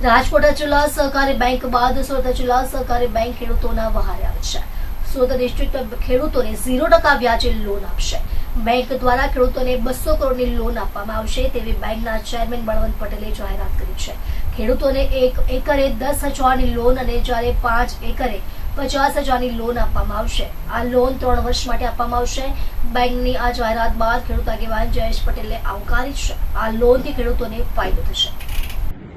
રાજકોટ જિલ્લા સહકારી બેંક બાદ સુરત જિલ્લા સહકારી બેંક ખેડૂતોના વહારે આવે છે। સુરત ડિસ્ટ્રિક્ટ ખેડૂતોને 0% વ્યાજે લોન આપશે। બેંક દ્વારા ખેડૂતોને 200 કરોડની લોન આપવામાં આવશે તેવી બેંકના ચેરમેન બળવંત પટેલે જાહેરાત કરી છે। ખેડૂતોને 1 એકરે 10,000ની લોન અને જ્યારે 5 એકરે 50,000ની લોન આપવામાં આવશે। આ લોન 3 વર્ષ માટે આપવામાં આવશે। બેંકની આ જાહેરાત બાદ ખેડૂત આગેવાન જયેશ પટેલે આવકારી છે। આ લોનથી ખેડૂતોને ફાયદો થશે।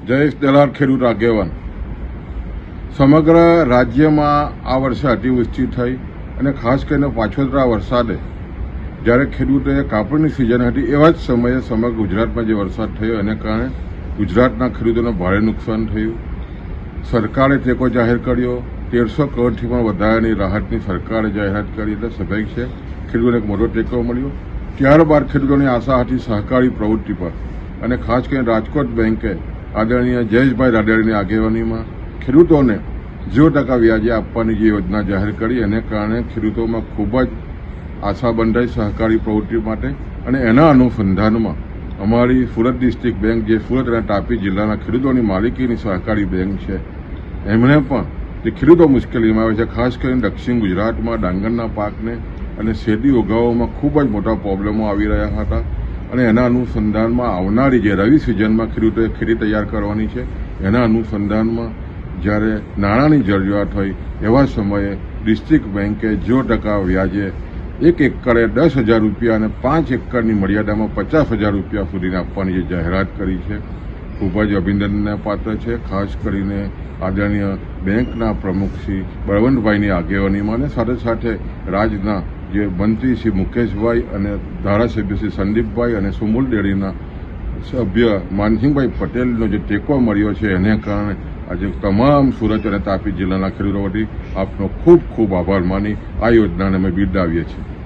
જયેશ દલાલ ખેડૂત આગેવાન સમગ્ર રાજ્યમાં આ વર્ષે અતિવૃષ્ટિ થઈ અને ખાસ કરીને પાછોતરા વરસાદે જ્યારે ખેડૂતોએ કાપડની સિઝન હતી એવા જ સમયે સમગ્ર ગુજરાતમાં જે વરસાદ થયો એને કારણે ગુજરાતના ખેડૂતોને ભારે નુકસાન થયું। સરકારે ટેકો જાહેર કર્યો। 1300 કરોડથી પણ વધારાની રાહતની સરકારે જાહેરાત કરી એટલે સ્વાભાવિક છે ખેડૂતોને એક મોટો ટેકો મળ્યો। ત્યારબાદ ખેડૂતોની આશા હતી સહકારી પ્રવૃત્તિ પર અને ખાસ કરીને રાજકોટ બેંકે આદરણીય જયેશભાઈ રાદડિયાની આગેવાનીમાં ખેડૂતોને 0% વ્યાજે આપવાની જે યોજના જાહેર કરી એને કારણે ખેડૂતોમાં ખૂબ જ આશા બંધાઈ સહકારી પ્રવૃત્તિ માટે અને એના અનુસંધાનમાં અમારી સુરત ડિસ્ટ્રિક્ટ બેંક જે સુરત અને તાપી જિલ્લાના ખેડૂતોની માલિકીની સહકારી બેંક છે એમણે પણ જે ખેડૂતો મુશ્કેલીમાં આવે છે ખાસ કરીને દક્ષિણ ગુજરાતમાં ડાંગરના પાકને અને શેરડી ઉગાવવામાં ખૂબ જ મોટા પ્રોબ્લેમો આવી રહ્યા હતા અને એના અનુસંધાનમાં આવનારી જે રવિ સિઝનમાં ખેડૂતોએ ખેતી તૈયાર કરવાની છે એના અનુસંધાનમાં જ્યારે નાણાંની જરૂરિયાત હોય એવા સમયે ડિસ્ટ્રિક્ટ બેંકે 0% વ્યાજે 1 એકરે 10,000 રૂપિયા અને 5 એકરની મર્યાદામાં 50,000 રૂપિયા સુધીને આપવાની જે જાહેરાત કરી છે ખૂબ જ અભિનંદનને પાત્ર છે। ખાસ કરીને આદરણીય બેંકના પ્રમુખ શ્રી બળવંતભાઈની આગેવાનીમાં અને સાથે સાથે રાજના જે મંત્રી શ્રી મુકેશભાઈ અને ધારાસભ્ય શ્રી સંદીપભાઈ અને સુમૂલ ડેરીના સભ્ય માનસિંહભાઈ પટેલનો જે ટેકો મળ્યો છે એને કારણે આજે તમામ સુરત અને તાપી જિલ્લાના ખેડૂતો વતી આપનો ખૂબ ખૂબ આભાર માની આ યોજનાને અમે બિરદાવીએ છીએ।